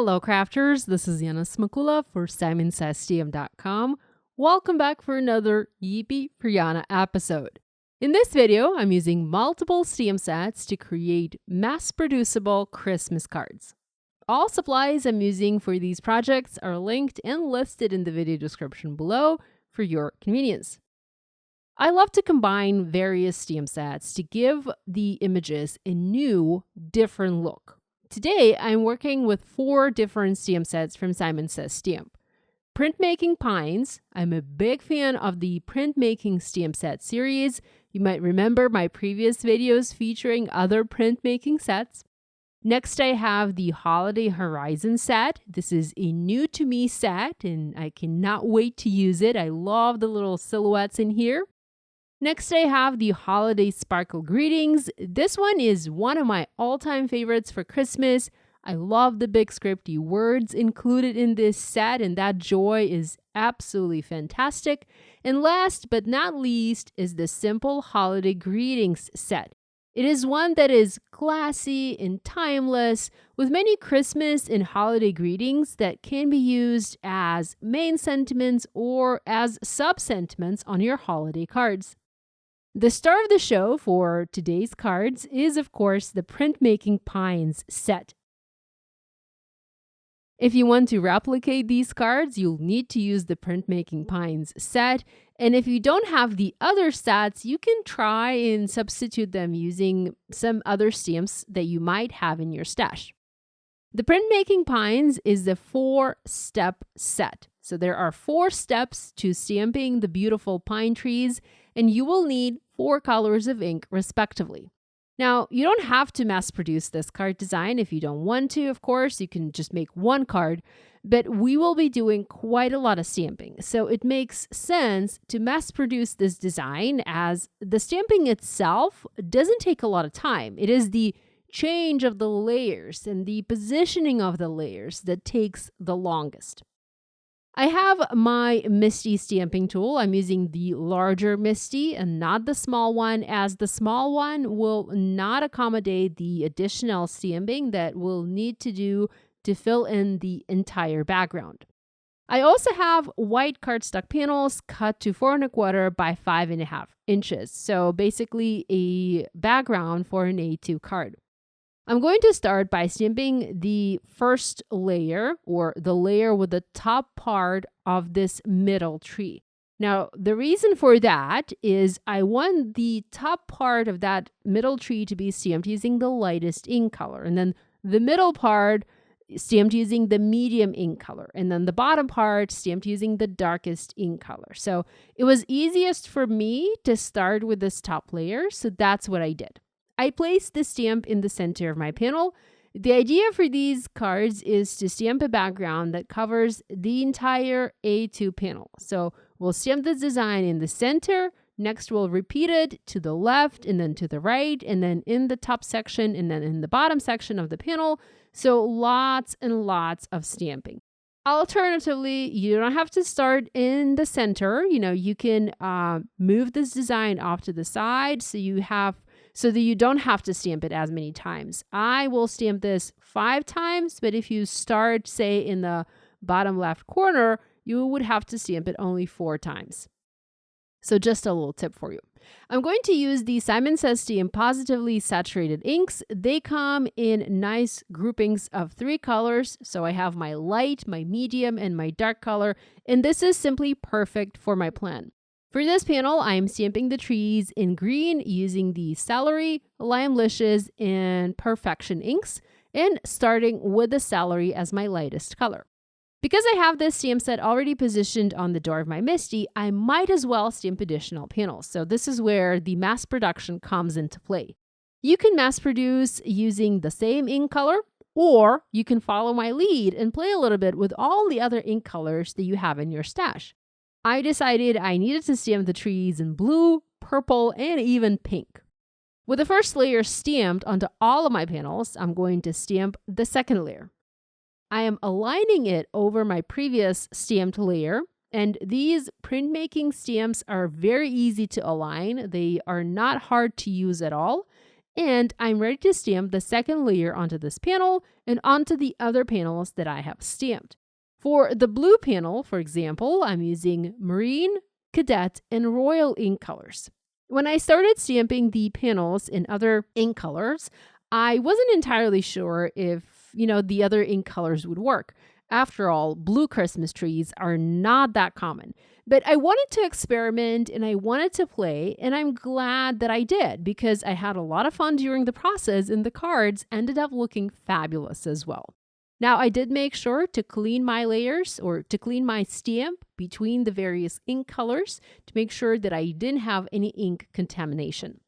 Hello crafters, this is Yana Smakula for SimonsSTM.com. Welcome back for another Yippee for Yana episode. In this video, I'm using multiple stamp sets to create mass-producible Christmas cards. All supplies I'm using for these projects are linked and listed in the video description below for your convenience. I love to combine various stamp sets to give the images a new, different look. Today, I'm working with 4 different stamp sets from Simon Says Stamp. Printmaking Pines. I'm a big fan of the Printmaking stamp set series. You might remember my previous videos featuring other printmaking sets. Next, I have the Holiday Horizon set. This is a new to me set, and I cannot wait to use it. I love the little silhouettes in here. Next, I have the Holiday Sparkle Greetings. This one is one of my all-time favorites for Christmas. I love the big scripty words included in this set, and that joy is absolutely fantastic. And last but not least is the Simple Holiday Greetings set. It is one that is classy and timeless, with many Christmas and holiday greetings that can be used as main sentiments or as sub-sentiments on your holiday cards. The star of the show for today's cards is, of course, the Printmaking Pines set. If you want to replicate these cards, you'll need to use the Printmaking Pines set. And if you don't have the other sets, you can try and substitute them using some other stamps that you might have in your stash. The Printmaking Pines is the 4-step set. So there are 4 steps to stamping the beautiful pine trees, and you will need 4 colors of ink respectively. Now, you don't have to mass produce this card design if you don't want to, of course. You can just make one card, but we will be doing quite a lot of stamping. So it makes sense to mass produce this design, as the stamping itself doesn't take a lot of time. It is the change of the layers and the positioning of the layers that takes the longest. I have my MISTI stamping tool. I'm using the larger MISTI and not the small one, as the small one will not accommodate the additional stamping that we'll need to do to fill in the entire background. I also have white cardstock panels cut to 4 1/4 by 5.5 inches. So basically a background for an A2 card. I'm going to start by stamping the first layer, or the layer with the top part of this middle tree. Now, the reason for that is I want the top part of that middle tree to be stamped using the lightest ink color, and then the middle part stamped using the medium ink color, and then the bottom part stamped using the darkest ink color. So it was easiest for me to start with this top layer, so that's what I did. I placed the stamp in the center of my panel. The idea for these cards is to stamp a background that covers the entire A2 panel. So we'll stamp this design in the center. Next, we'll repeat it to the left and then to the right, and then in the top section and then in the bottom section of the panel. So lots and lots of stamping. Alternatively, you don't have to start in the center. You can move this design off to the side so that you don't have to stamp it as many times. I will stamp this 5 times, but if you start, say, in the bottom left corner, you would have to stamp it only 4 times. So just a little tip for you. I'm going to use the Simon Says Stamp Pawsitively Saturated Inks. They come in nice groupings of 3 colors. So I have my light, my medium, and my dark color, and this is simply perfect for my plan. For this panel, I am stamping the trees in green using the Celery, Limelicious, and Perfection inks, and starting with the Celery as my lightest color. Because I have this stamp set already positioned on the door of my MISTI, I might as well stamp additional panels. So this is where the mass production comes into play. You can mass produce using the same ink color, or you can follow my lead and play a little bit with all the other ink colors that you have in your stash. I decided I needed to stamp the trees in blue, purple, and even pink. With the first layer stamped onto all of my panels, I'm going to stamp the second layer. I am aligning it over my previous stamped layer, and these printmaking stamps are very easy to align. They are not hard to use at all, And I'm ready to stamp the second layer onto this panel and onto the other panels that I have stamped. For the blue panel, for example, I'm using Marine, Cadet, and Royal ink colors. When I started stamping the panels in other ink colors, I wasn't entirely sure if, the other ink colors would work. After all, blue Christmas trees are not that common. But I wanted to experiment and I wanted to play, and I'm glad that I did because I had a lot of fun during the process and the cards ended up looking fabulous as well. Now, I did make sure to clean my layers or to clean my stamp between the various ink colors to make sure that I didn't have any ink contamination.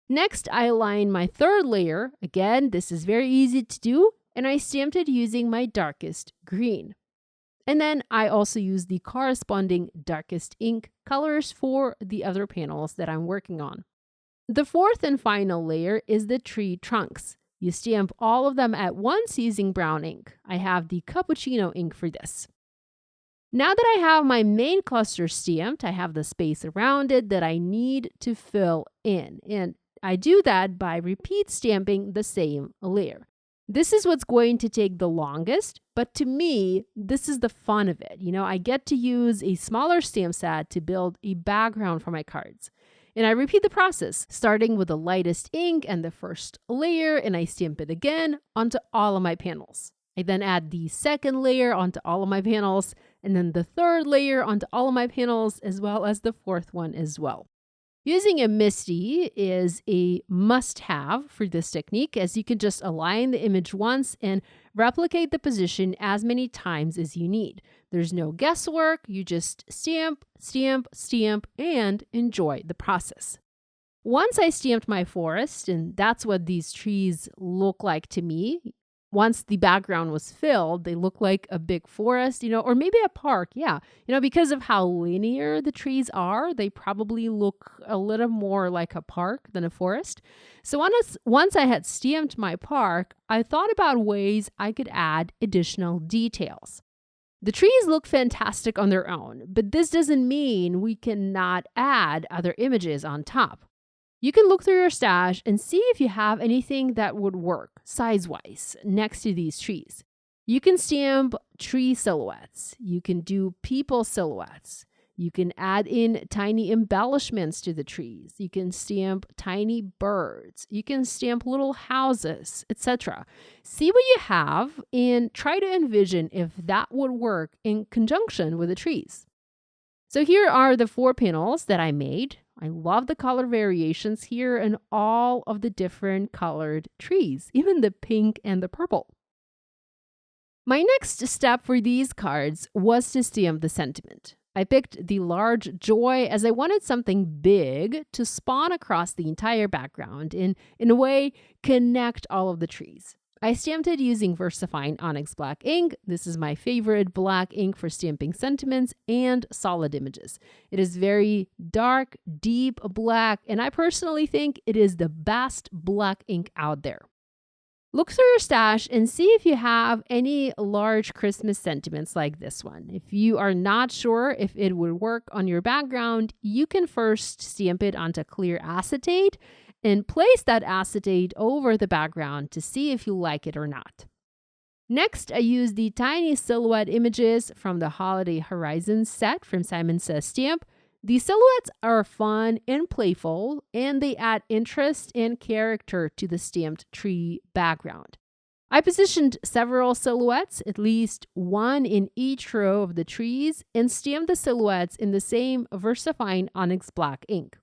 Next, I aligned my third layer. Again, this is very easy to do, and I stamped it using my darkest green. And then I also used the corresponding darkest ink colors for the other panels that I'm working on. The fourth and final layer is the tree trunks. You stamp all of them at once using brown ink. I have the cappuccino ink for this. Now that I have my main cluster stamped, I have the space around it that I need to fill in. And I do that by repeat stamping the same layer. This is what's going to take the longest, but to me, this is the fun of it. I get to use a smaller stamp set to build a background for my cards. And I repeat the process, starting with the lightest ink and the first layer, and I stamp it again onto all of my panels. I then add the second layer onto all of my panels, and then the third layer onto all of my panels, as well as the fourth one as well. Using a MISTI is a must-have for this technique, as you can just align the image once and replicate the position as many times as you need. There's no guesswork, you just stamp, stamp, stamp, and enjoy the process. Once I stamped my forest, and that's what these trees look like to me. Once the background was filled, they look like a big forest, or maybe a park. Yeah. Because of how linear the trees are, they probably look a little more like a park than a forest. So once I had stamped my park, I thought about ways I could add additional details. The trees look fantastic on their own, but this doesn't mean we cannot add other images on top. You can look through your stash and see if you have anything that would work size-wise next to these trees. You can stamp tree silhouettes. You can do people silhouettes. You can add in tiny embellishments to the trees. You can stamp tiny birds. You can stamp little houses, etc. See what you have and try to envision if that would work in conjunction with the trees. So here are the 4 panels that I made. I love the color variations here and all of the different colored trees, even the pink and the purple. My next step for these cards was to stamp the sentiment. I picked the large joy as I wanted something big to spawn across the entire background and, in a way, connect all of the trees. I stamped it using VersaFine Onyx Black ink. This is my favorite black ink for stamping sentiments and solid images. It is very dark, deep black, and I personally think it is the best black ink out there. Look through your stash and see if you have any large Christmas sentiments like this one. If you are not sure if it would work on your background, you can first stamp it onto clear acetate and place that acetate over the background to see if you like it or not. Next, I used the tiny silhouette images from the Holiday Horizons set from Simon Says Stamp. The silhouettes are fun and playful, and they add interest and character to the stamped tree background. I positioned several silhouettes, at least one in each row of the trees, and stamped the silhouettes in the same VersaFine Onyx Black ink.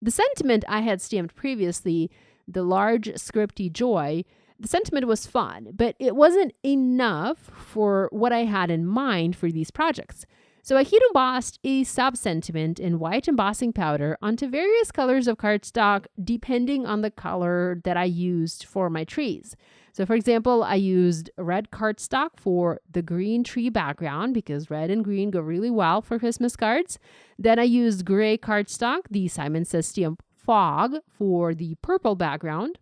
The sentiment I had stamped previously, the large scripty joy, the sentiment was fun, but it wasn't enough for what I had in mind for these projects. So I heat embossed a sub-sentiment in white embossing powder onto various colors of cardstock depending on the color that I used for my trees. So for example, I used red cardstock for the green tree background because red and green go really well for Christmas cards. Then I used gray cardstock, the Simon Says Stamp Fog, for the purple background,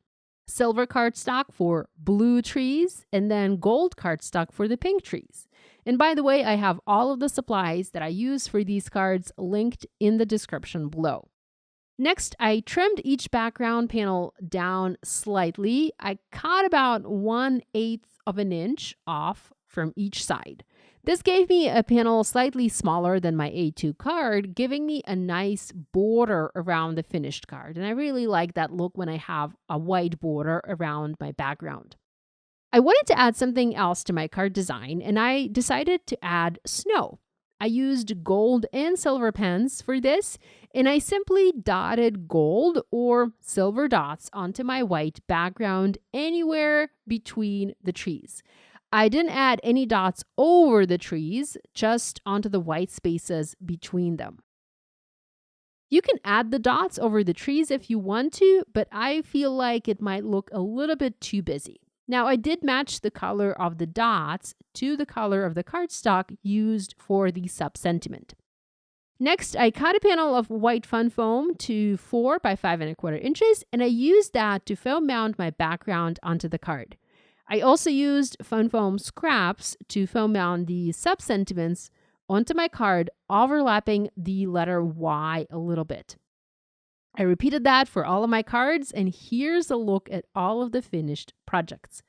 silver cardstock for blue trees, and then gold cardstock for the pink trees. And by the way, I have all of the supplies that I use for these cards linked in the description below. Next, I trimmed each background panel down slightly. I cut about 1/8 of an inch off from each side. This gave me a panel slightly smaller than my A2 card, giving me a nice border around the finished card. And I really like that look when I have a white border around my background. I wanted to add something else to my card design, and I decided to add snow. I used gold and silver pens for this, and I simply dotted gold or silver dots onto my white background anywhere between the trees. I didn't add any dots over the trees, just onto the white spaces between them. You can add the dots over the trees if you want to, but I feel like it might look a little bit too busy. Now, I did match the color of the dots to the color of the cardstock used for the sub-sentiment. Next, I cut a panel of white fun foam to 4 by 5¼ inches, and I used that to foam mount my background onto the card. I also used fun foam scraps to foam mount the sub-sentiments onto my card, overlapping the letter Y a little bit. I repeated that for all of my cards, and here's a look at all of the finished projects.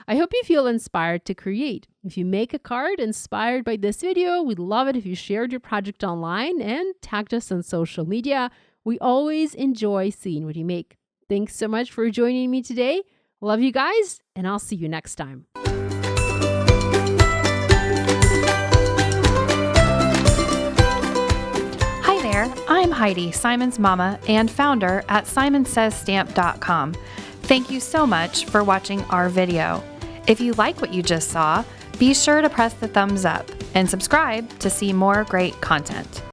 I hope you feel inspired to create. If you make a card inspired by this video, we'd love it if you shared your project online and tagged us on social media. We always enjoy seeing what you make. Thanks so much for joining me today. Love you guys, and I'll see you next time. Hi there, I'm Heidi, Simon's mama and founder at simonsaysstamp.com. Thank you so much for watching our video. If you like what you just saw, be sure to press the thumbs up and subscribe to see more great content.